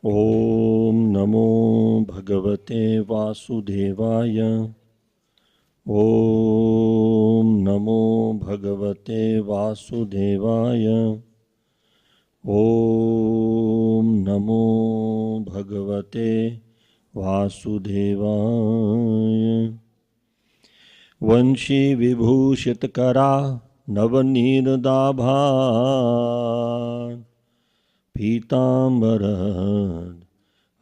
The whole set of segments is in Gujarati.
ॐ नमो भगवते वासुदेवाय। ॐ नमो भगवते वासुदेवाय। ॐ नमो भगवते वासुदेवाय। वंशी विभूषितकरा नवनीरदाभा पीताम्बरधर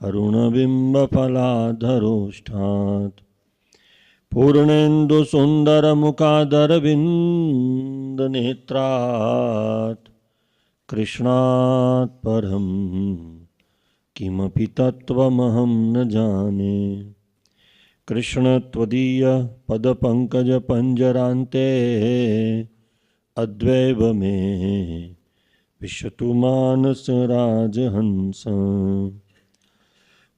अरुणबिम्बफलाधरोष्ठात् पूर्णेन्दुसुन्दरमुखादरविन्दनेत्रात् कृष्णात् परं किमपि तत्त्वमहं न जाने। कृष्ण त्वदीय पदपङ्कजपञ्जरान्ते अद्वैव मे विशतु मानस राजहंस।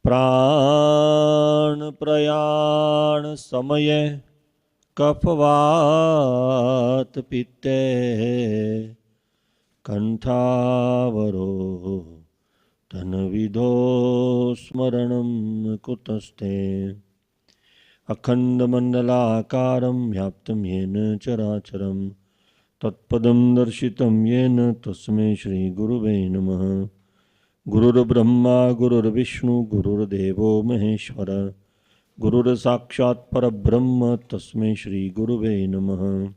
प्राण प्रयाण समये कफवात पित्ते कंठावरो तनविधो स्मरणं कुतस्ते। अखण्डमण्डलाकारं व्याप्तं येन चराचरं तत्पदं दर्शितं येन तस्मै श्रीगुरुवे नमः। गुरुर्ब्रह्मा गुरुर्विष्णु गुरुर्देवो महेश्वर गुरुर्साक्षात् परब्रह्म तस्मै श्रीगुरुवे नमः।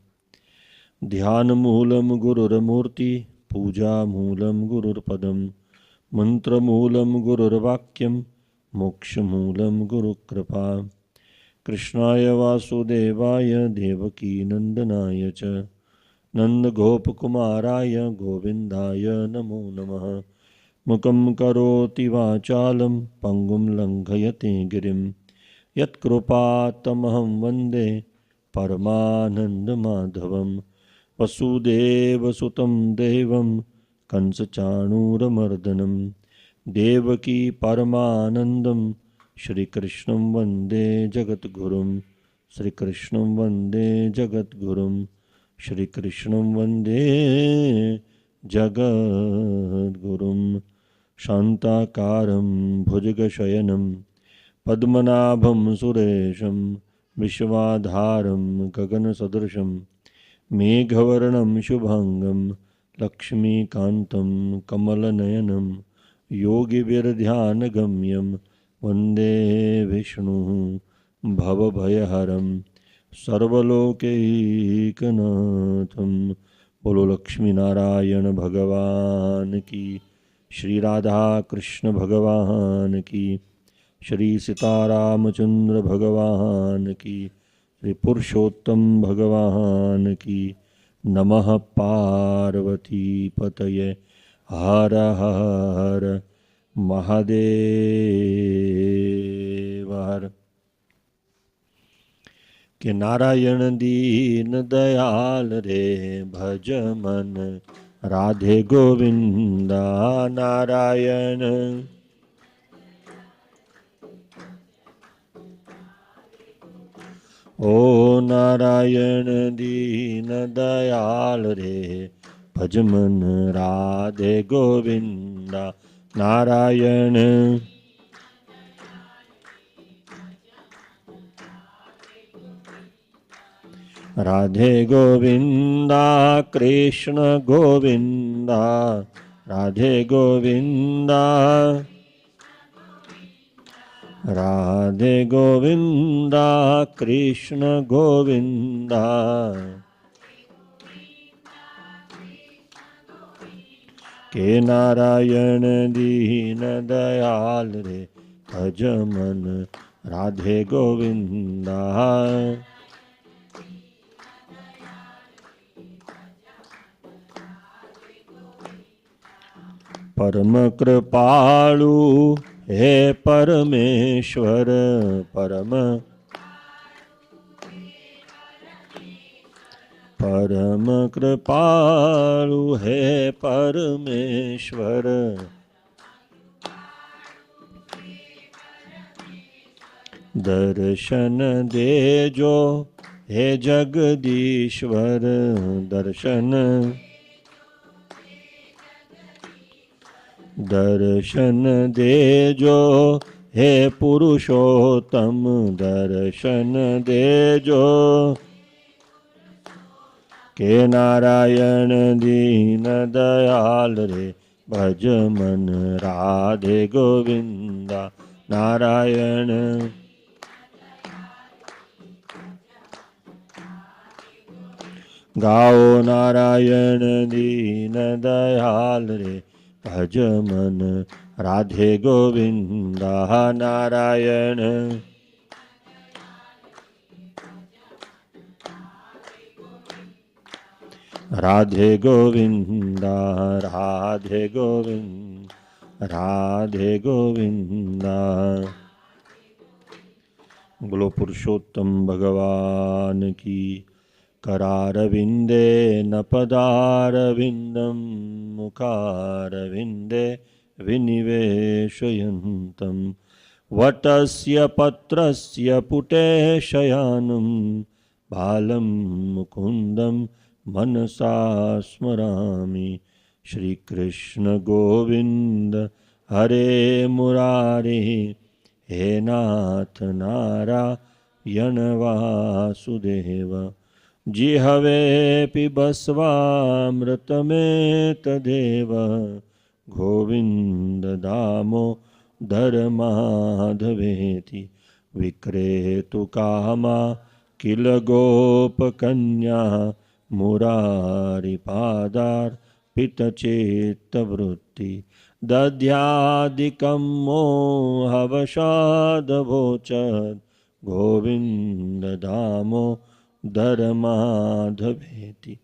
ध्यानमूलं गुरुर्मूर्ति पूजामूलं गुरुर्पदं मन्त्रमूलं गुरुर्वाक्यं मोक्षमूलं गुरुकृपा। कृष्णाय वासुदेवाय देवकीनन्दनाय च नन्दगोपकुमाराय गोविन्दाय नमो नमः। मुखं करोति वाचालं पङ्गुं लङ्घयते गिरिं यत्कृपातमहं वन्दे परमानन्दमाधवं। वसुदेवसुतं देवं कंसचाणूरमर्दनं देवकी परमानन्दं श्रीकृष्णं वन्दे जगद्गुरुं। श्रीकृष्णं वन्दे जगद्गुरुं श्रीकृष्णं वन्दे जगद्गुरुं। शान्ताकारं भुजगशयनं पद्मनाभं सुरेशं विश्वाधारं गगनसदृशं मेघवर्णं शुभांगं लक्ष्मीकान्तं कमलनयनं योगिभिर्ध्यानगम्यं वन्दे विष्णुं भवभयहरं सर्वलोकैकनाथं। बोलो लक्ष्मी नारायण भगवान की, श्री राधा कृष्ण भगवान की, श्री सीतारामचंद्र भगवान की, श्री पुरुषोत्तम भगवान की। नमः पार्वती पतये हर हर महादेव हर। कि नारायण दीन दयाल रे भज मन राधे गोविंदा नारायण। ओ नारायण दीन दयाल रे भज मन राधे गोविंदा नारायण। राधे गोविंदा कृष्ण गोविंदा राधे गोविंदा राधे गोविंदा कृष्ण गोविंदा। के नारायण दीन दयाल रे भज मन राधे गोविंदा। परम कृपालु हे परमेश्वर परम कृपालु हे परमेश्वर। दर्शन देजो हे जगदीश्वर दर्शन દર્શન દેજો હે પુરુષોત્તમ, દર્શન દેજો કે નારાયણ દીન દયાલ રે, ભજ મન રાધે ગોવિંદા નારાયણ. ગાઓ નારાયણ દીન દયાલ રે, ભજ મન રાધે ગોવિંદા નારાયણ. રાધે ગોવિંદા રાધે ગોવિંદ રાધે ગોવિંદા. બોલો પુરુષોત્તમ ભગવાન કી. करारविन्दे न पदारविन्दं, मुखारविन्दे विनिवेशयन्तं, वटस्य पत्रस्य पुटे शयानं, बालं मुकुन्दं मनसा स्मरामि. श्रीकृष्ण गोविन्द हरे मुरारे, हे नाथ नारायण वासुदेव. जिहवे पिबस्वामृतमेतदेव, गोविन्द दामोदर माधवेति. विक्रेतु कामा किल गोपकन्या, मुरारिपादार्पितचेत्तवृत्ति. दध्यादिकं मोहवशादवोचत्, गोविन्द दामोदर माधवेति.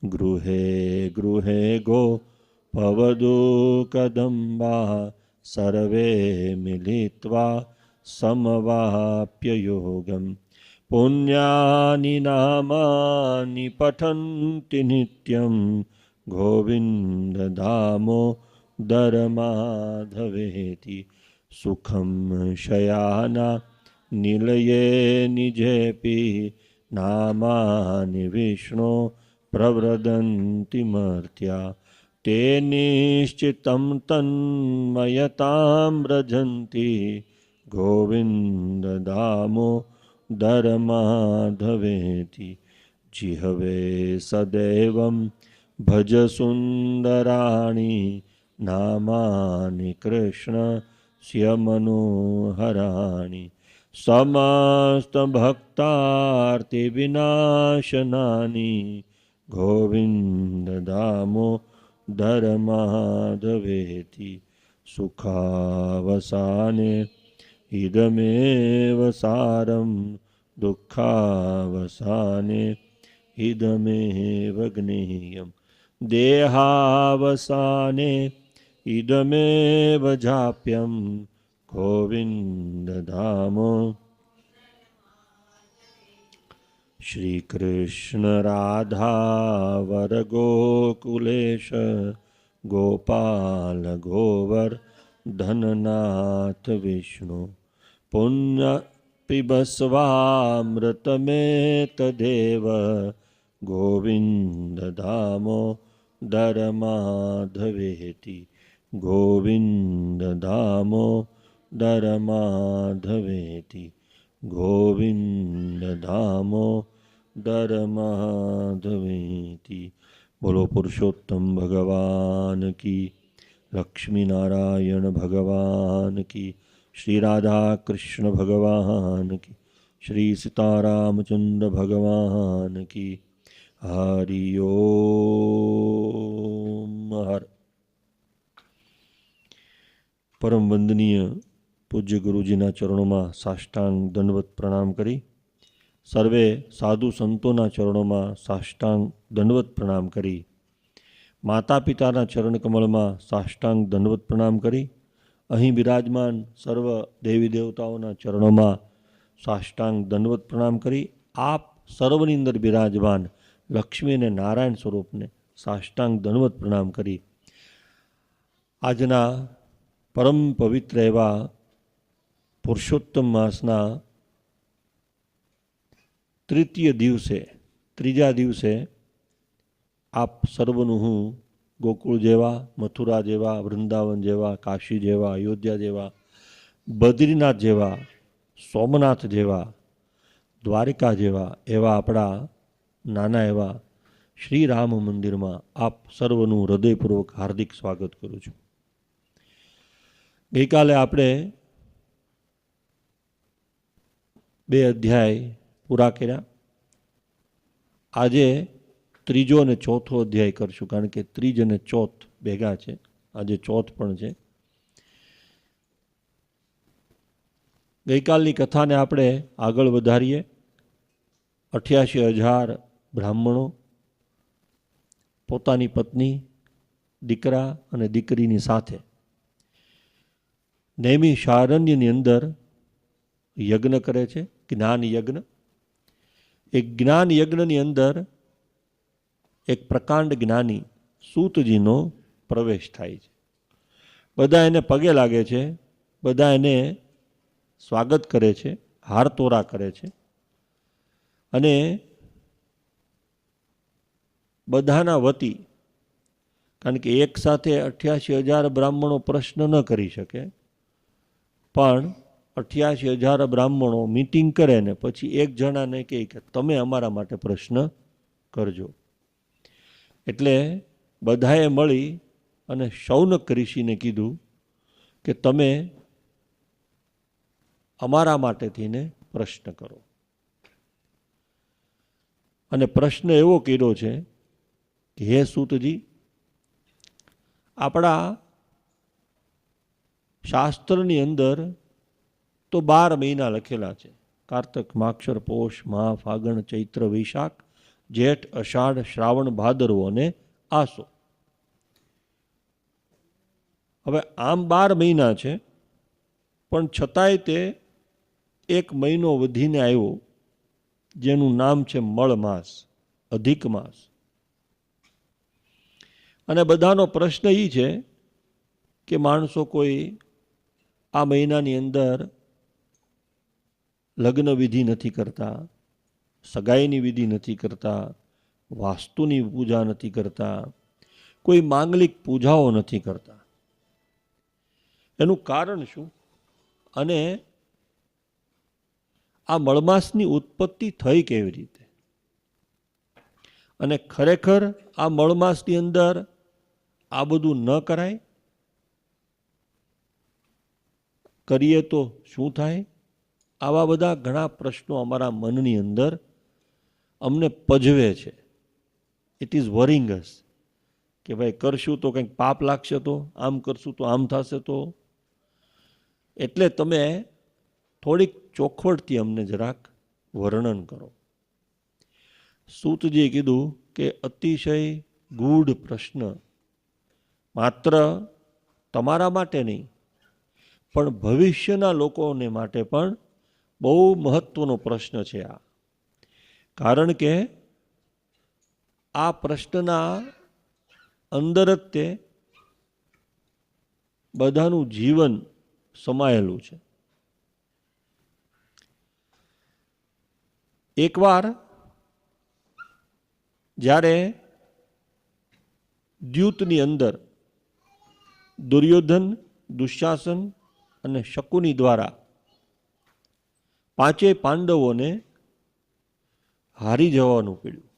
गृहे गृहे गोपवधू कदम्बा, सर्वे मिलित्वा समवाप्य योगम्. पुण्यानि नामानि पठन्ति नित्यं, गोविन्द दामोदर माधवेति. सुखं शयाना निलये निजेऽपि, नामानि विष्णो प्रव्रदन्ति मर्त्या. ते निश्चितं तन्मयतां व्रजन्ति, गोविन्द दामोदर माधवेति. जिह्वे सदैवं भज सुन्दराणि, नामानि कृष्णस्य मनोहराणि. समस्तभक्तार्तिविनाशनानि, गोविन्द दामोदर माधवेति. सुखावसाने इदमेव सारं, दुःखावसाने इदमेव ज्ञेयं. देहावसाने इदमेव जाप्यं, गोविन्द दामो. श्री कृष्ण राधा वर गोकुलेश, गोपाल गोवर्धननाथ विष्णु. पुण्य पिबस्वामृतमेतदेव, गोविन्द दामोदर माधवेति. गोविन्द दामोदर माधवेति. गोविन्द दामोदर माधवेति. बोलो पुरुषोत्तम भगवान की, लक्ष्मी नारायण भगवान की, श्री राधा कृष्ण भगवान की, श्री सीतारामचंद्र भगवान की. हरि ओम. हर परम वंदनीय पूज्य गुरुजीना चरणों साष्टांग दंडवत प्रणाम करी, सर्वे साधु संतोना चरणों साष्टांग दंडवत प्रणाम करी, माता पिताना चरण कमल में साष्टांग दंडवत प्रणाम करी, અહીં બિરાજમાન સર્વ દેવી દેવતાઓના ચરણોમાં સાષ્ટાંગ દંડવત પ્રણામ કરી, આપ સર્વની અંદર બિરાજમાન લક્ષ્મી અને નારાયણ સ્વરૂપને સાષ્ટાંગ દંડવત પ્રણામ કરી આજના પરમ પવિત્ર એવા પુરુષોત્તમ માસના ત્રીજા દિવસે આપ સર્વનું હું ગોકુળ જેવા, મથુરા જેવા, વૃંદાવન જેવા, કાશી જેવા, અયોધ્યા જેવા, બદ્રીનાથ જેવા, સોમનાથ જેવા, દ્વારિકા જેવા એવા આપણા નાના એવા શ્રી રામ મંદિરમાં આપ સર્વનું હૃદયપૂર્વક હાર્દિક સ્વાગત કરું છું. ગઈકાલે આપણે 2 અધ્યાય પૂરા કર્યા. આજે 3જો અને 4થો અધ્યાય કરશું, કારણ કે 3 અને 4 ભેગા છે. આજે 4th પણ છે. ગઈકાલની કથાને આપણે આગળ વધારીએ. 88,000 બ્રાહ્મણો પોતાની પત્ની, દીકરા અને દીકરીની સાથે નૈમિષારણ્યની અંદર યજ્ઞ કરે છે, જ્ઞાન યજ્ઞ. એક જ્ઞાન યજ્ઞની અંદર એક પ્રકાંડ જ્ઞાની સૂતજીનો પ્રવેશ થાય છે. બધા એને પગે લાગે છે, બધા એને સ્વાગત કરે છે, હારતોરા કરે છે અને બધાના વતી, કારણ કે એક સાથે 88,000 બ્રાહ્મણો પ્રશ્ન ન કરી શકે, પણ 88,000 બ્રાહ્મણો મીટિંગ કરે ને પછી એક જણાને કહે કે તમે અમારા માટે પ્રશ્ન કરજો. એટલે બધાએ મળી અને શૌનક ઋષિને કીધું કે તમે અમારા માટે થઈને પ્રશ્ન કરો. અને પ્રશ્ન એવો કર્યો છે કે હે સૂતજી, આપણા શાસ્ત્રની અંદર તો 12 મહિના લખેલા છે. કારતક, માક્ષર, પોષ, મહા, ફાગણ, ચૈત્ર, વૈશાખ, જેઠ, અષાઢ, શ્રાવણ, ભાદરવો અને આસો. હવે આમ 12 મહિના છે, પણ છતાંય તે એક મહિનો વધીને આવ્યો જેનું નામ છે મળ માસ, અધિક માસ. અને બધાનો પ્રશ્ન એ છે કે માણસો કોઈ આ મહિનાની અંદર લગ્ન વિધિ નથી કરતા, સગાઈની વિધિ નથી કરતા, વાસ્તુની પૂજા નથી કરતા, કોઈ માંગલિક પૂજાઓ નથી કરતા. એનું કારણ શું? અને આ મળમાસની ઉત્પત્તિ થઈ કેવી રીતે? અને ખરેખર આ મળમાસની અંદર આ બધું ન કરાય? કરીએ તો શું થાય? આવા બધા ઘણા પ્રશ્નો અમારા મનની અંદર અમને પજવે છે. ઇટ ઇઝ વરિંગ અસ કે ભાઈ કરશું તો કંઈક પાપ લાગશે, તો આમ કરશું તો આમ થશે. તો એટલે તમે થોડીક ચોખવટથી અમને જરાક વર્ણન કરો. સૂતજીએ કીધું કે અતિશય ગૂઢ પ્રશ્ન, માત્ર તમારા માટે નહીં પણ ભવિષ્યના લોકોને માટે પણ બહુ મહત્વનો પ્રશ્ન છે આ. કારણ કે આ પ્રશ્નના અંદર જ તે બધાનું જીવન સમાયેલું છે. એકવાર જ્યારે દ્યુતની અંદર દુર્યોધન, દુશાસન અને શકુની દ્વારા 5 પાંડવોને હારી જવાનું પડ્યું.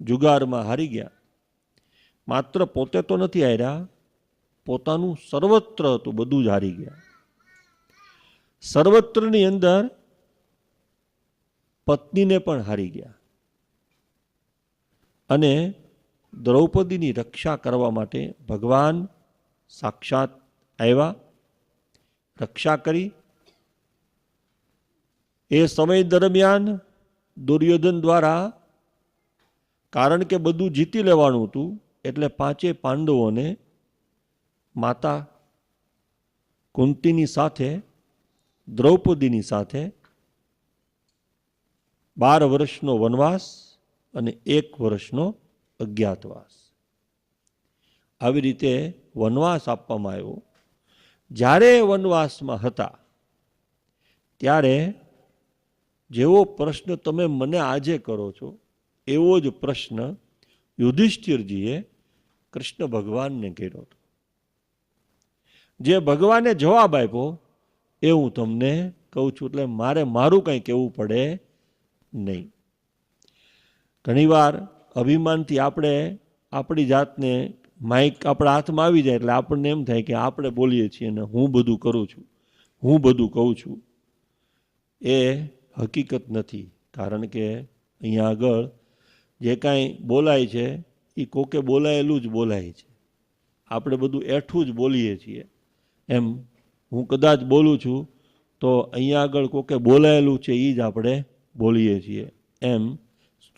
જુગારમાં હારી ગયા. માત્ર પોતે તો નથી હાર્યા, પોતાનું સર્વત્ર હતું, બધું જ હારી ગયા. સર્વત્રની અંદર પત્નીને પણ હારી ગયા. અને દ્રૌપદીની રક્ષા કરવા માટે ભગવાન સાક્ષાત આવ્યા, રક્ષા કરી. એ સમય દરમિયાન દુર્યોધન દ્વારા, કારણ કે બધું જીતી લેવાનું હતું, એટલે 5 પાંડવોને માતા કુંતીની સાથે, દ્રૌપદીની સાથે 12 વર્ષનો વનવાસ અને 1 વર્ષનો અજ્ઞાતવાસ, આવી રીતે વનવાસ આપવામાં આવ્યો. જ્યારે વનવાસમાં હતા ત્યારે જેવો પ્રશ્ન તમે મને આજે કરો છો એવો જ પ્રશ્ન યુધિષ્ઠિરજીએ કૃષ્ણ ભગવાનને કર્યો હતો. જે ભગવાને જવાબ આપ્યો એ હું તમને કહું છું, એટલે મારે મારું કંઈ કહેવું પડે નહીં. ઘણીવાર અભિમાનથી આપણે આપણી જાતને માઇક આપણા હાથમાં આવી જાય એટલે આપણને એમ થાય કે આપણે બોલીએ છીએ ને હું બધું કરું છું, હું બધું કહું છું. એ હકીકત નથી. કારણ કે અહીંયા આગળ જે કાંઈ બોલાય છે એ કોકે બોલાયેલું જ બોલાય છે. આપણે બધું એઠું જ બોલીએ છીએ. એમ હું કદાચ બોલું છું તો અહીંયા આગળ કોકે બોલાયેલું છે એ જ આપણે બોલીએ છીએ. એમ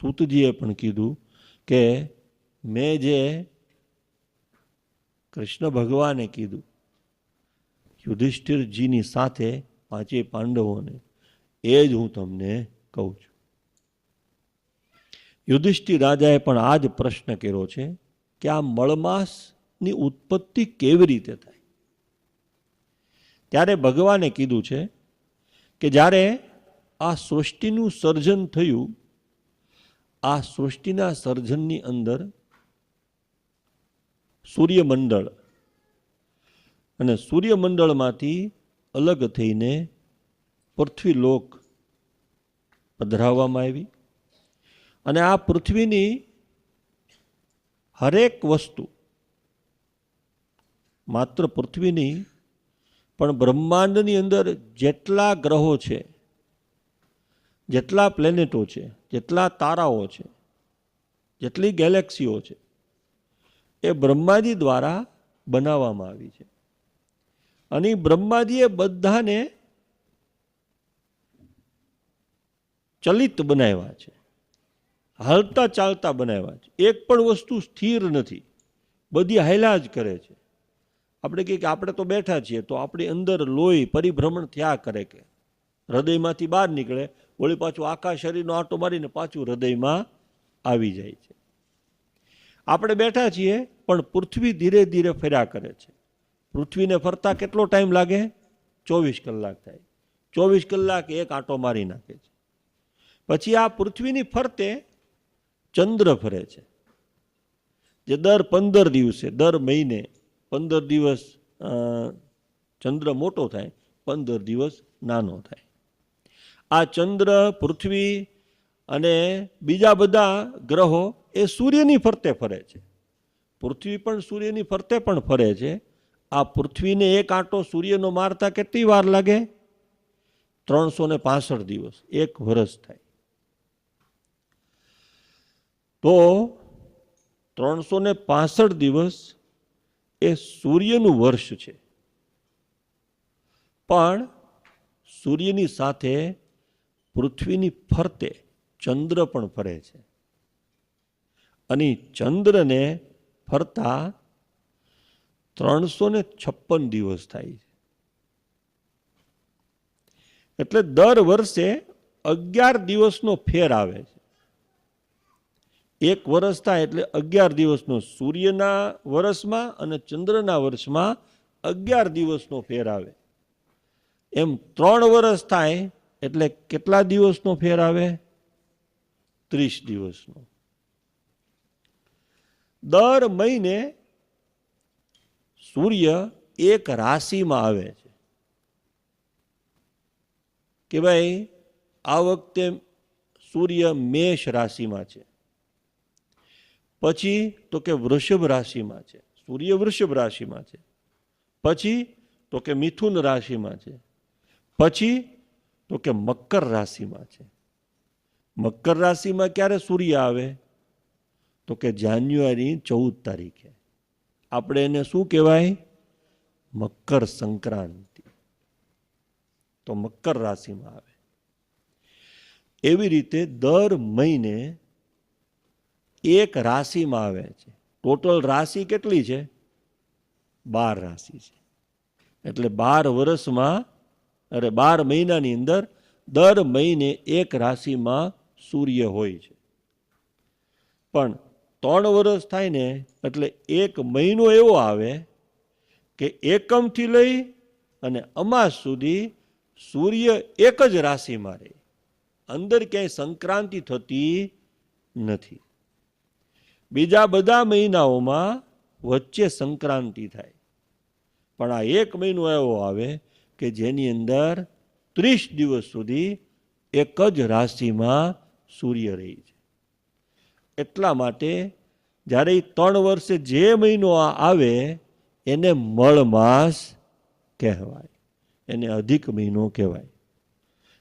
સૂતજીએ પણ કીધું કે મેં જે કૃષ્ણ ભગવાને કીધું યુધિષ્ઠિરજીની સાથે પાંચેય પાંડવોને, એ જ હું તમને કહું છું. યુધિષ્ઠિર રાજાએ પણ આ જ પ્રશ્ન કર્યો છે કે આ મળમાસની ઉત્પત્તિ કેવી રીતે થાય? ત્યારે ભગવાને કીધું છે કે જ્યારે આ સૃષ્ટિનું સર્જન થયું, આ સૃષ્ટિના સર્જનની અંદર સૂર્યમંડળ અને સૂર્યમંડળમાંથી અલગ થઈને પૃથ્વીલોક પધરાવવામાં આવી. અને આ પૃથ્વીની હરેક વસ્તુ, માત્ર પૃથ્વીની પણ બ્રહ્માંડની અંદર જેટલા ગ્રહો છે, જેટલા પ્લેનેટો છે, જેટલા તારાઓ છે, જેટલી ગેલેક્સીઓ છે, એ બ્રહ્માજી દ્વારા બનાવવામાં આવી છે. અને બ્રહ્માજીએ બધાને ચલિત બનાવ્યા છે, હાલતા ચાલતા બનાવ્યા છે. એક પણ વસ્તુ સ્થિર નથી, બધી હાલ્યા જ કરે છે. આપણે કહીએ કે આપણે તો બેઠા છીએ તો આપણી અંદર લોહી પરિભ્રમણ થયા કરે, કે હૃદયમાંથી બહાર નીકળે, વળી પાછું આખા શરીરનો આંટો મારીને પાછું હૃદયમાં આવી જાય છે. આપણે બેઠા છીએ પણ પૃથ્વી ધીરે ધીરે ફર્યા કરે છે. પૃથ્વીને ફરતા કેટલો ટાઈમ લાગે? 24 કલાક થાય. 24 કલાક એક આંટો મારી નાખે છે. પછી આ પૃથ્વીની ફરતે ચંદ્ર ફરે છે, જે દર 15 દિવસે, દર મહિને 15 દિવસ ચંદ્ર મોટો થાય, 15 દિવસ નાનો થાય. આ ચંદ્ર, પૃથ્વી અને બીજા બધા ગ્રહો એ સૂર્યની ફરતે ફરે છે. પૃથ્વી પણ સૂર્યની ફરતે પણ ફરે છે. આ પૃથ્વીને એક આંટો સૂર્યનો મારતા કેટલી વાર લાગે? 365 દિવસ, એક વર્ષ થાય. તો 365 દિવસ એ સૂર્યનું વર્ષ છે. પણ સૂર્યની સાથે પૃથ્વીની ફરતે ચંદ્ર પણ ફરે છે. અને ચંદ્રને ફરતા 356 દિવસ થાય છે. એટલે દર વર્ષે 11 દિવસનો ફેર આવે છે. એક વર્ષ થાય એટલે 11 દિવસનો, સૂર્યના વર્ષમાં અને ચંદ્રના વર્ષમાં 11 દિવસનો ફેર આવે. એમ 3 વર્ષ થાય એટલે કેટલા દિવસનો ફેર આવે? 30 દિવસનો. દર મહિને સૂર્ય એક રાશિમાં આવે છે. કે ભાઈ આ વખતે સૂર્ય મેષ રાશિમાં છે, પછી તો કે વૃષભ રાશિમાં છે, સૂર્ય વૃષભ રાશિમાં છે, પછી તો કે મિથુન રાશિમાં છે, પછી તો કે મકર રાશિમાં છે. મકર રાશિમાં ક્યારે સૂર્ય આવે? તો કે જાન્યુઆરી 14 તારીખે. આપણે એને શું કહેવાય? મકર સંક્રાંતિ. તો મકર રાશિમાં આવે. એવી રીતે દર મહિને એક રાશિમાં આવે છે. ટોટલ રાશિ કેટલી છે? 12 રાશિ છે. એટલે 12 વર્ષમાં, 12 મહિનાની અંદર દર મહિને એક રાશિમાં સૂર્ય હોય છે. પણ 3 વર્ષ થાય ને એટલે એક મહિનો એવો આવે કે એકમથી લઈ અને અમાસ સુધી સૂર્ય એક જ રાશિમાં રહે, અંદર ક્યાંય સંક્રાંતિ થતી નથી. બીજા બધા મહિનાઓમાં વચ્ચે સંક્રાંતિ થાય. પણ આ એક મહિનો એવો આવે કે જેની અંદર 30 દિવસ સુધી એક જ રાશિમાં સૂર્ય રહે છે. એટલા માટે જ્યારે 3 વર્ષે જે મહિનો આવે એને મળ માસ કહેવાય, એને અધિક મહિનો કહેવાય.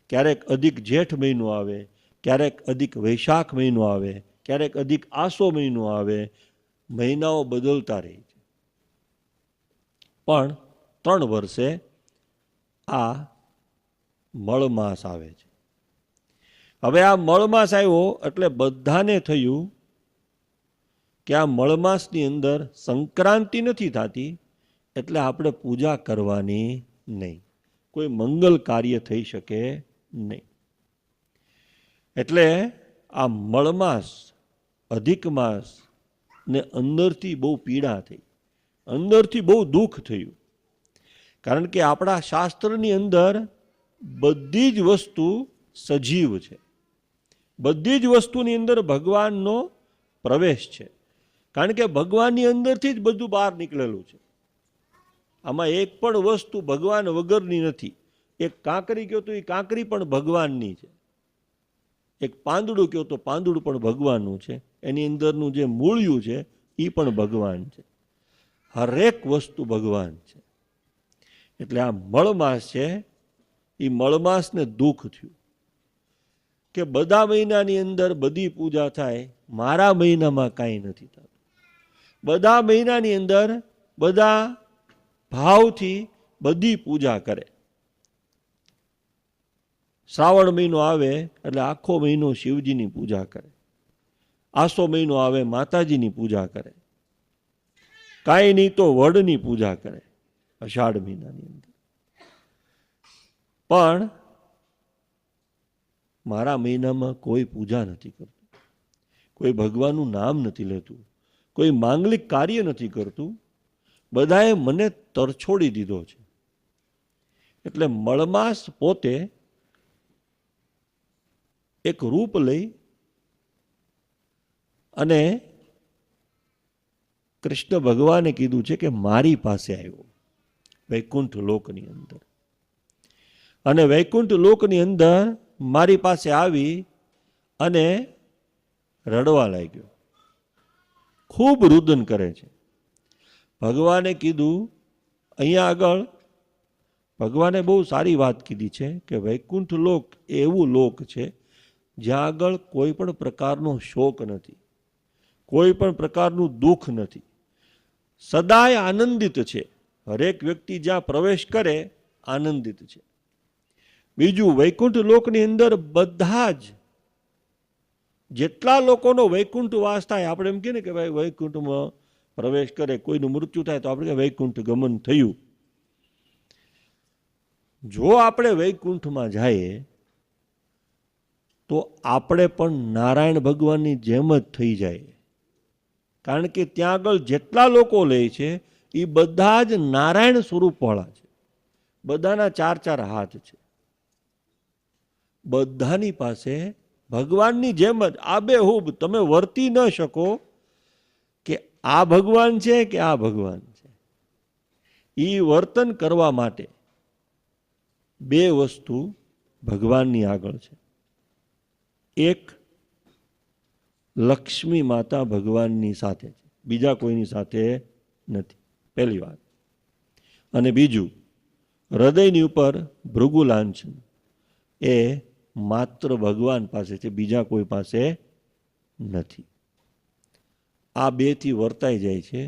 ક્યારેક અધિક જેઠ મહિનો આવે, ક્યારેક અધિક વૈશાખ મહિનો આવે, ક્યારેક અધિક આસો મહિનો આવે. મહિનાઓ બદલતા રહે છે. પણ 3 વર્ષે આ મળમાસ આવે છે. હવે આ મળમાસ આવ્યો એટલે બધાને થયું કે આ મળમાસની અંદર સંક્રાંતિ નથી થતી, એટલે આપણે પૂજા કરવાની નહીં, કોઈ મંગલ કાર્ય થઈ શકે નહીં. એટલે આ મળમાસ, અધિક માસ ને અંદરથી બહુ પીડા થઈ, અંદરથી બહુ દુઃખ થયું. કારણ કે આપણા શાસ્ત્રની અંદર બધી જ વસ્તુ સજીવ છે, બધી જ વસ્તુની અંદર ભગવાનનો પ્રવેશ છે. કારણ કે ભગવાનની અંદરથી જ બધું બહાર નીકળેલું છે. આમાં એક પણ વસ્તુ ભગવાન વગરની નથી. એક કાંકરી કહો તો એ કાંકરી પણ ભગવાનની છે, એક પાંદડું કહો તો પાંદડું પણ ભગવાનનું છે, એની અંદરનું જે મૂળિયું છે એ પણ ભગવાન છે. હરેક વસ્તુ ભગવાન છે. એટલે આ મળમાસ છે, એ મળમાસને દુઃખ થયું કે બધા મહિનાની અંદર બધી પૂજા થાય, મારા મહિનામાં કાંઈ નથી થતું. બધા મહિનાની અંદર બધા ભાવથી બધી પૂજા કરે. શ્રાવણ મહિનો આવે એટલે આખો મહિનો શિવજીની પૂજા કરે, આસો મહિનો આવે માતાજીની પૂજા કરે, કાંઈ નહીં તો વડની પૂજા કરે અષાઢ મહિનાની અંદર. પણ મારા મહિનામાં કોઈ પૂજા નથી કરતું, કોઈ ભગવાનનું નામ નથી લેતું, કોઈ માંગલિક કાર્ય નથી કરતું. બધાએ મને તરછોડી દીધો છે. એટલે મળમાસ પોતે એક રૂપ લઈ અને કૃષ્ણ ભગવાને કીધું છે કે મારી પાસે આવ્યો વૈકુંઠ લોકની અંદર, અને વૈકુંઠ લોકની અંદર મારી પાસે આવી અને રડવા લાગ્યો, ખૂબ રુદન કરે છે. ભગવાને કીધું, અહીંયા આગળ ભગવાને બહુ સારી વાત કીધી છે કે વૈકુંઠ લોક એવું લોક છે જ્યાં આગળ કોઈ પણ પ્રકારનો શોક નથી, કોઈ પણ પ્રકારનું દુઃખ નથી, સદાય આનંદિત છે. હરેક વ્યક્તિ જ્યાં પ્રવેશ કરે આનંદિત છે. બીજું, વૈકુંઠ લોકની અંદર બધા જ જેટલા લોકોનો વૈકુંઠ વાસ થાય, આપણે એમ કહીએ ને કે ભાઈ વૈકુંઠમાં પ્રવેશ કરે, કોઈનું મૃત્યુ થાય તો આપણે વૈકુંઠ ગમન થયું. જો આપણે વૈકુંઠમાં જઈએ તો આપણે પણ નારાયણ ભગવાનની જેમ જ થઈ જાય. કારણ કે ત્યાં આગળ જેટલા લોકો લે છે એ બધા જ નારાયણ સ્વરૂપવાળા છે, બધાના 4 હાથ છે, બધાની પાસે ભગવાનની જેમ જ આબેહૂબ તમે વર્તી ન શકો કે આ ભગવાન છે કે આ ભગવાન છે. એ વર્તન કરવા માટે 2 વસ્તુ ભગવાનની આગળ છે. એક, લક્ષ્મી માતા ભગવાનની સાથે છે, બીજા કોઈની સાથે નથી, પહેલી વાત. અને બીજું, હૃદયની ઉપર ભૃગુ લાંછન એ માત્ર ભગવાન પાસે છે, બીજા કોઈ પાસે નથી. આ 2 થી વર્તાઈ જાય છે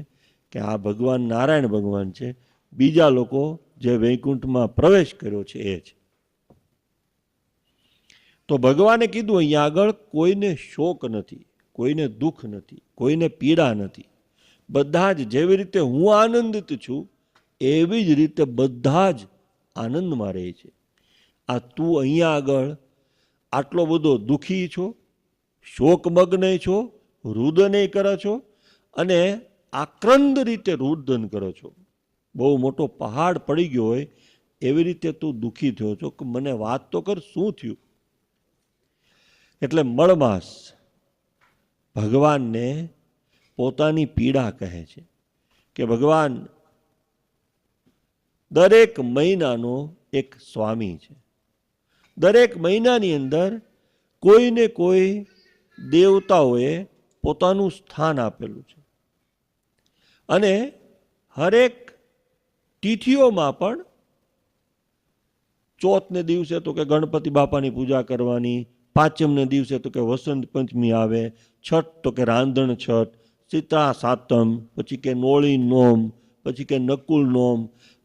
કે આ ભગવાન નારાયણ ભગવાન છે, બીજા લોકો જે વૈકુંઠમાં પ્રવેશ કર્યો છે એ છે. તો ભગવાને કીધું અહીંયા આગળ કોઈને શોક નથી, કોઈને દુઃખ નથી, કોઈને પીડા નથી. બધા જ જેવી રીતે હું આનંદિત છું એવી જ રીતે બધા જ આનંદમાં રહે છે. આ તું અહીંયા આગળ આટલો બધો દુઃખી છો, શોકમગ્ન છો, રુદન કરો છો અને આક્રંદ રીતે રુદન કરો છો. બહુ મોટો પહાડ પડી ગયો હોય એવી રીતે તું દુઃખી થયો છો કે મને વાત તો કર, શું થયું? એટલે મળમાસ ભગવાનને પોતાની પીડા કહે છે કે ભગવાન દરેક મહિનાનો એક સ્વામી છે. દરેક મહિનાની અંદર કોઈને કોઈ દેવતાઓએ પોતાનું સ્થાન આપેલું છે અને હરેક તિથિઓમાં પણ ચોથને દિવસે તો કે ગણપતિ બાપાની પૂજા કરવાની, પાંચમને દિવસે તો કે વસંત પંચમી આવે, છઠ તો કે રાંધણ છઠ, સીતા સાતમ, પછી કે નોળી નોમ, પછી કે નકુલ નોમ,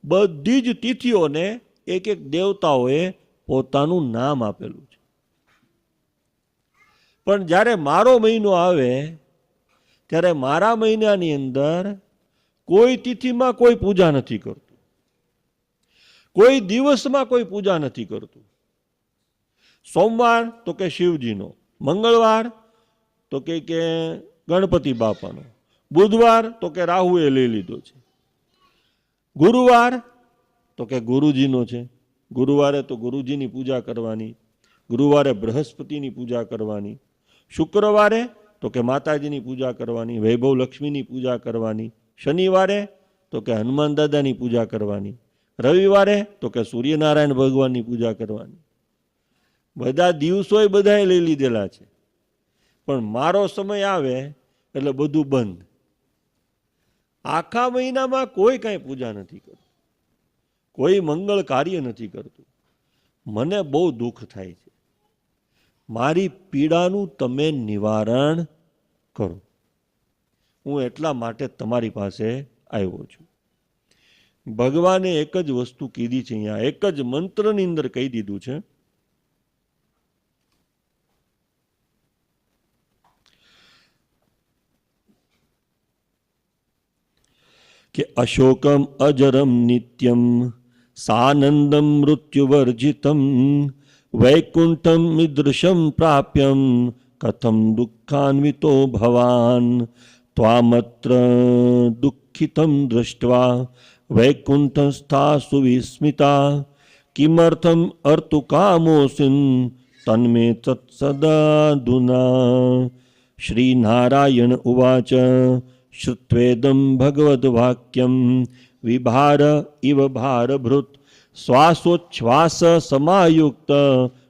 બધી જ તિથિઓને એક એક દેવતાઓએ પોતાનું નામ આપેલું છે. પણ જ્યારે મારો મહિનો આવે ત્યારે મારા મહિનાની અંદર કોઈ તિથિમાં કોઈ પૂજા નથી કરતું, કોઈ દિવસમાં કોઈ પૂજા નથી કરતું. સોમવાર તો કે શિવજીનો, મંગળવાર તો કે ગણપતિ બાપાનો, બુધવાર તો કે રાહુએ લઈ લીધો છે, ગુરુવાર તો કે ગુરુજીનો છે, ગુરુવારે તો ગુરુજીની પૂજા કરવાની, ગુરુવારે બૃહસ્પતિની પૂજા કરવાની, શુક્રવારે તો કે માતાજીની પૂજા કરવાની, વૈભવ લક્ષ્મીની પૂજા કરવાની, શનિવારે તો કે હનુમાન દાદાની પૂજા કરવાની, રવિવારે તો કે સૂર્યનારાયણ ભગવાનની પૂજા કરવાની. બધા દિવસોય બધાએ લઈ લીધેલા છે, પણ મારો સમય આવે એટલે બધું બંધ. આખા મહિનામાં કોઈ કાંઈ પૂજા નથી કરતું, કોઈ મંગળ કાર્ય નથી કરતું. મને બહુ દુઃખ થાય છે. મારી પીડાનું તમે નિવારણ કરો. હું એટલા માટે તમારી પાસે આવ્યો છું. ભગવાને એક જ વસ્તુ કીધી છે, અહીંયા એક જ મંત્રની અંદર કહી દીધું છે કે અશોકમ અજરમ નિત્યમ સાનંદમ મૃત્યુવર્જિતમ વૈકુંઠમ ઈદૃશમ પ્રાપ્યમ કથમ દુઃખાન્વિતો ભવાન ત્વામત્ર દુઃખિતમ દૃષ્ટવા વૈકુંઠસ્થા સુવિસ્મિતા કિમર્થમ અર્તુકામોસિન તન્મે તત્સદાધુના. શ્રી નારાયણ ઉવાચ શ્રુત્વેદમ ભગવદ વાક્યમ વિભાર ઇવ ભારભૃત શ્વાસોચ્છ્વાસ સમાયુક્ત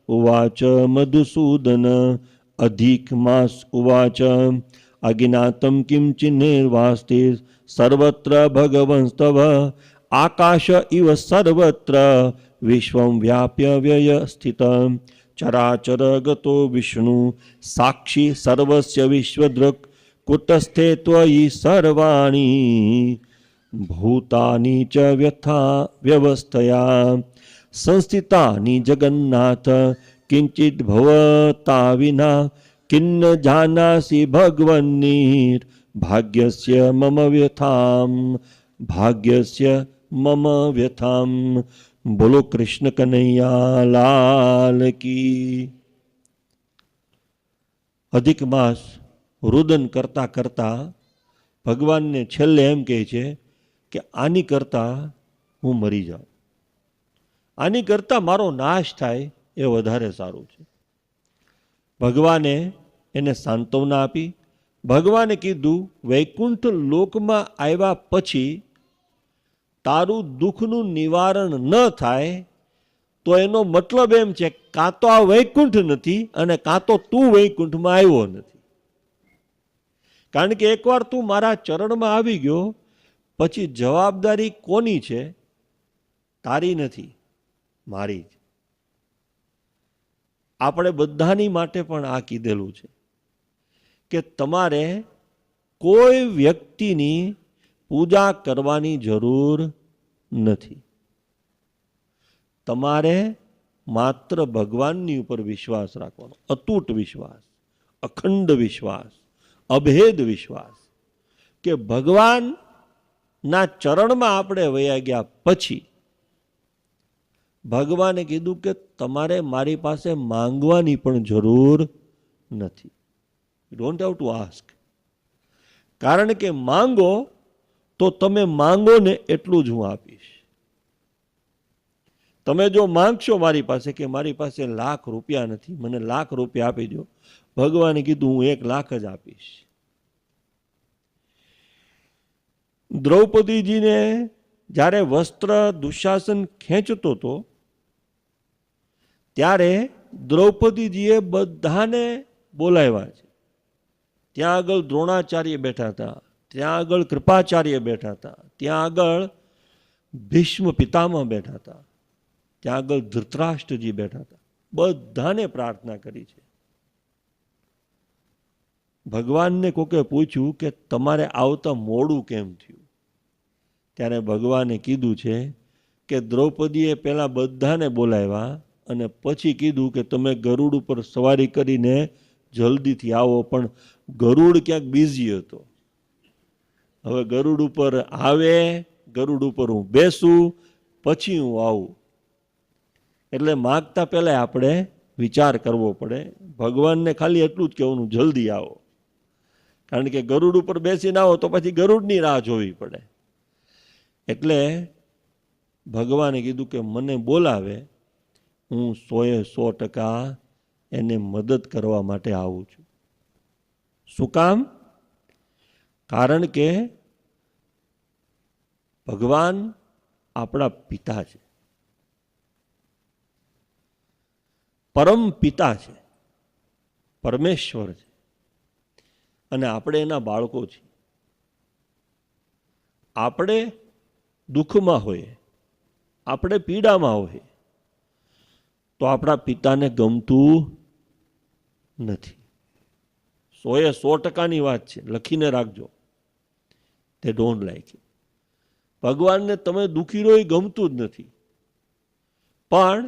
ઉવાચ મધુસૂદન. અધિક માસ ઉવાચ અજ્ઞાતમ કિંચિન્નિર્વાસ્તે સર્વત્ર ભગવંસ્તવ આકાશ ઇવ સર્વત્ર વિશ્વં વ્યાપ્ય વ્યય સ્થિત ચરાચર ગતો વિષ્ણુ સાક્ષી સર્વસ્ય વિશ્વદૃક્ કુટસ્થે ત્વયિ સર્વાણી ભૂતાની ચ વ્યથા વ્યવસ્થયા સંસ્થિતાની જગન્નાથ કિંચિત ભવતા વિના કિન્ન જાનાસી ભગવન્નીર ભાગ્યસ્ય મમ વ્યથામ ભાગ્યસ્ય મમ વ્યથામ. બોલો કૃષ્ણ કનૈયા લાલ કી. અધિક માસ રુદન કરતા કરતા ભગવાનને છેલ્લે એમ કહે છે કે આની કરતા હું મરી જાઉં, આની કરતા મારો નાશ થાય એ વધારે સારું છે. ભગવાને એને સાંત્વના આપી. ભગવાને કીધું વૈકુંઠ લોકમાં આવ્યા પછી તારું દુઃખનું નિવારણ ન થાય તો એનો મતલબ એમ છે કાં તો આ વૈકુંઠ નથી અને કાં તો તું વૈકુંઠમાં આવ્યો નથી. કારણ કે એકવાર તું મારા ચરણમાં આવી ગયો પછી જવાબદારી કોની છે? તારી નથી, મારી જ. આપણે બધાની માટે પણ આ કીધેલું છે કે તમારે કોઈ વ્યક્તિની પૂજા કરવાની જરૂર નથી. તમારે માત્ર ભગવાનની ઉપર વિશ્વાસ રાખવાનો, અતૂટ વિશ્વાસ, અખંડ વિશ્વાસ, અભેદ વિશ્વાસ કે ભગવાનના ચરણમાં આપણે વયા ગયા પછી ભગવાને કીધું કે તમારે મારી પાસે માંગવાની પણ જરૂર નથી. You don't have to ask. કારણ કે માંગો તો તમે માંગો ને એટલું જ હું આપીશ. તમે જો માંગશો મારી પાસે કે મારી પાસે લાખ રૂપિયા નથી, મને લાખ રૂપિયા આપી દો, ભગવાને કીધું હું 1 લાખ જ આપીશ. દ્રૌપદીજીને જ્યારે વસ્ત્ર દુશાસન ખેંચતો હતો ત્યારે દ્રૌપદીજીએ બધાને બોલાવ્યા છે. ત્યાં આગળ દ્રોણાચાર્ય બેઠા હતા, ત્યાં આગળ કૃપાચાર્ય બેઠા હતા, ત્યાં આગળ ભીષ્મ પિતામહ બેઠા હતા, ત્યાં આગળ ધૃતરાષ્ટ્રજી બેઠા હતા. બધાને પ્રાર્થના કરી છે. ભગવાનને કોકે પૂછ્યું કે તમારે આવતા મોડું કેમ થયું? ત્યારે ભગવાને કીધું છે કે દ્રૌપદીએ પહેલાં બધાને બોલાવ્યા અને પછી કીધું કે તમે ગરુડ ઉપર સવારી કરીને જલ્દીથી આવો, પણ ગરુડ ક્યાંક બિઝી હતો. હવે ગરુડ ઉપર આવે, ગરુડ ઉપર હું બેસું, પછી હું આવું. એટલે માગતા પહેલાં આપણે વિચાર કરવો પડે. ભગવાનને ખાલી એટલું જ કહેવાનું, જલ્દી આવો. કારણ કે ગરુડ ઉપર બેસીને આવો તો પછી ગરુડની રાહ જોવી પડે. એટલે ભગવાને કીધું કે મને બોલાવે, હું 100% એને મદદ કરવા માટે આવું છું. શું કામ? કારણ કે ભગવાન આપણા પિતા છે, પરમ પિતા છે, પરમેશ્વર છે, અને આપણે એના બાળકો છીએ. આપણે દુઃખમાં હોઈએ, આપણે પીડામાં હોઈએ તો આપણા પિતાને ગમતું નથી. 100% વાત છે, લખીને રાખજો. તે ડોન્ટ લાઈક ઇટ. ભગવાનને તમે દુઃખી રહો એ ગમતું જ નથી, પણ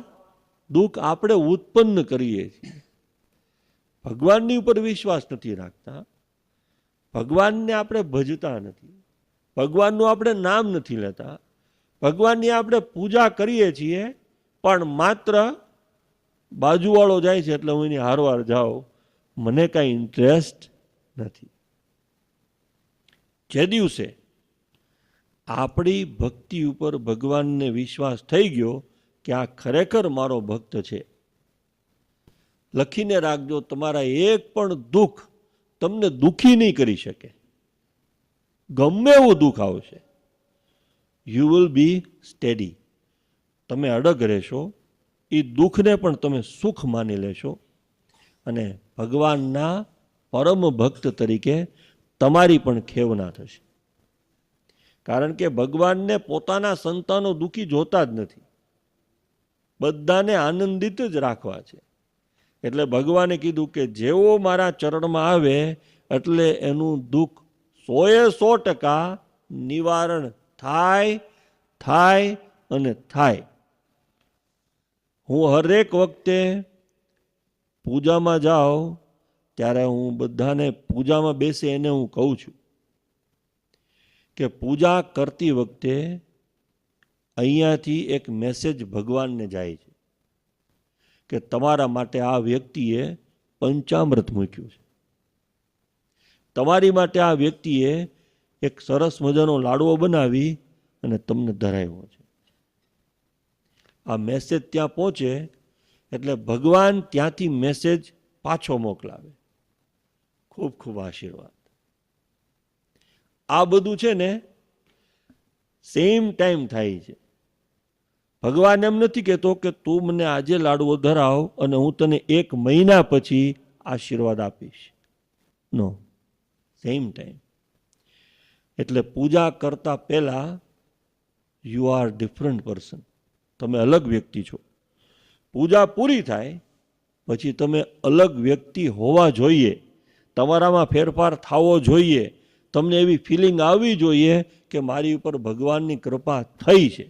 દુઃખ આપણે ઉત્પન્ન કરીએ છીએ. ભગવાનની ઉપર વિશ્વાસ નથી રાખતા, ભગવાનને આપણે ભજતા નથી, ભગવાનનું આપણે નામ નથી લેતા, ભગવાનની આપણે પૂજા કરીએ છીએ, પણ માત્ર બાજુવાળો જાય છે એટલે હું એની હારવાર જાઉં, મને કાંઈ ઇન્ટરેસ્ટ નથી. જે દિવસે આપણી ભક્તિ ઉપર ભગવાનને વિશ્વાસ થઈ ગયો કે આ ખરેખર મારો ભક્ત છે, લખીને રાખજો, તમારા એક પણ દુઃખ તમને દુઃખી નહીં કરી શકે. ગમે એવું દુઃખ આવશે, યુ વિલ બી સ્ટેડી. તમે અડગ રહેશો, એ દુઃખને પણ તમે સુખ માની લેશો, અને ભગવાનના પરમ ભક્ત તરીકે તમારી પણ ખેવના થશે. કારણ કે ભગવાનને પોતાના સંતાનો દુઃખી જોતા જ નથી, બધાને આનંદિત જ રાખવા છે. એટલે ભગવાને કીધું કે જેવો મારા ચરણમાં આવે એટલે એનું દુઃખ 100% નિવારણ થાય, થાય અને થાય. હું હરેક વખતે પૂજામાં જાઉં ત્યારે હું બધાને પૂજામાં બેસે એને હું કહું છું કે પૂજા કરતી વખતે અહીંયાથી એક મેસેજ ભગવાનને જાય છે કે તમારા માટે આ વ્યક્તિએ પંચામૃત મૂક્યું છે, તમારી માટે આ વ્યક્તિએ એક સરસ મજાનો લાડવો બનાવી અને તમને ધરાવ્યો છે. આ મેસેજ ત્યાં પહોંચે એટલે ભગવાન ત્યાંથી મેસેજ પાછો મોકલાવે. ખૂબ ખૂબ આશીર્વાદ. આ બધું છે ને સેમ ટાઈમ થાય છે. ભગવાન એમ નથી કહેતો કે તું મને આજે લાડવો ધરાવ અને હું તને 1 મહિના પછી આશીર્વાદ આપીશ. નો, સેમ ટાઈમ. એટલે પૂજા કરતા પહેલા યુ આર ડિફરન્ટ પર્સન, તમે અલગ વ્યક્તિ છો. પૂજા પૂરી થાય પછી તમે અલગ વ્યક્તિ હોવા જોઈએ, તમારામાં ફેરફાર થવો જોઈએ, તમને એવી ફિલિંગ આવવી જોઈએ કે મારી ઉપર ભગવાનની કૃપા થઈ છે.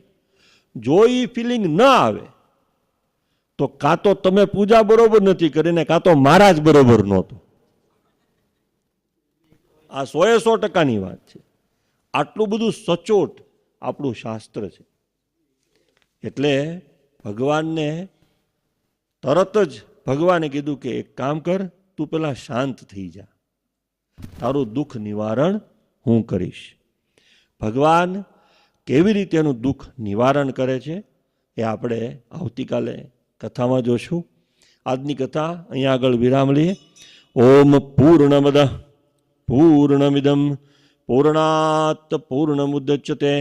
જો એ ફિલિંગ ન આવે તો કાં તો તમે પૂજા બરોબર નથી કરીને, કાં તો મહારાજ બરોબર નહોતો. આ 100% વાત છે. આટલું બધું સચોટ આપણું શાસ્ત્ર છે. એટલે ભગવાનને તરત જ ભગવાને કીધું કે એક કામ કર, તું પેલા શાંત થઈ જા, તારું દુઃખ નિવારણ હું કરીશ. ભગવાન કેવી રીતે એનું દુઃખ નિવારણ કરે છે એ આપણે આવતીકાલે કથામાં જોશું. આજની કથા અહીંયા આગળ વિરામ લઈએ. ઓમ પૂર્ણમદ પૂર્ણમિદમ પૂર્ણાત પૂર્ણમુદચ્યતે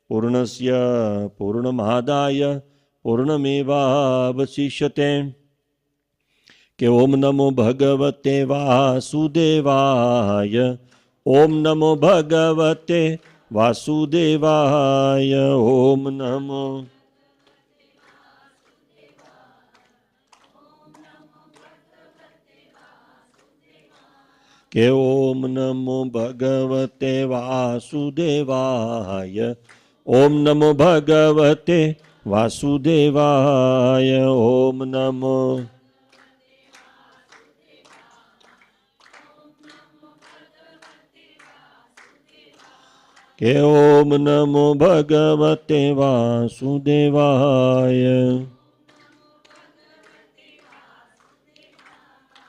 પૂર્ણસ્ય પૂર્ણમાદાય પૂર્ણમેવાવશિષ્યતે. કે ઓમ નમો ભગવતે વાસુદેવાય, ઓમ નમો ભગવતે વાસુદેવાય, ઓમ નમો. કે ઓમ નમો ભગવતે વાસુદેવાય, ઓમ નમો ભગવતે વાસુદેવાય, ઓમ નમો. કે ઓમ નમો ભગવતે વાસુદેવાય.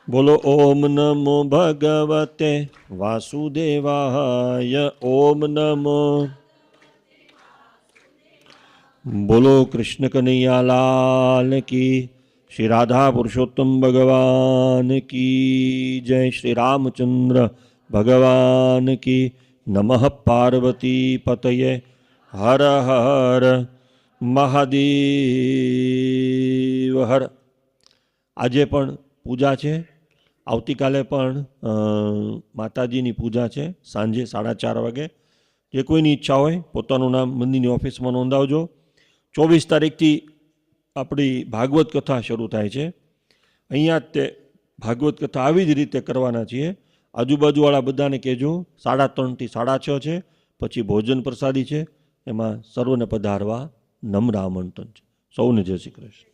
બોલો ઓમ નમો ભગવતે વાસુદેવાય, ઓમ નમો. બોલો કૃષ્ણ કનૈયા લાલ કી, શ્રી રાધા પુરુષોત્તમ ભગવાન કી જય, શ્રી રામચંદ્ર ભગવાન કી. નમઃ પાર્વતી પતયે, હર હર મહાદેવ હર. આજે પણ પૂજા છે, આવતીકાલે પણ માતાજીની પૂજા છે સાંજે 4:30 વાગે. જે કોઈની ઈચ્છા હોય પોતાનું નામ મંદિરની ઓફિસમાં નોંધાવજો. 24 તારીખથી આપણી ભાગવત કથા શરૂ થાય છે. અહીંયા જ તે ભાગવત કથા આવી જ રીતે કરવાના છીએ. આજુબાજુવાળા બધાને કહેજો. 3:30 થી 6:30 છે. પછી ભોજન પ્રસાદી છે, એમાં સર્વને પધારવા નમ્ર આમંત્રણ છે. સૌને જય શ્રી કૃષ્ણ.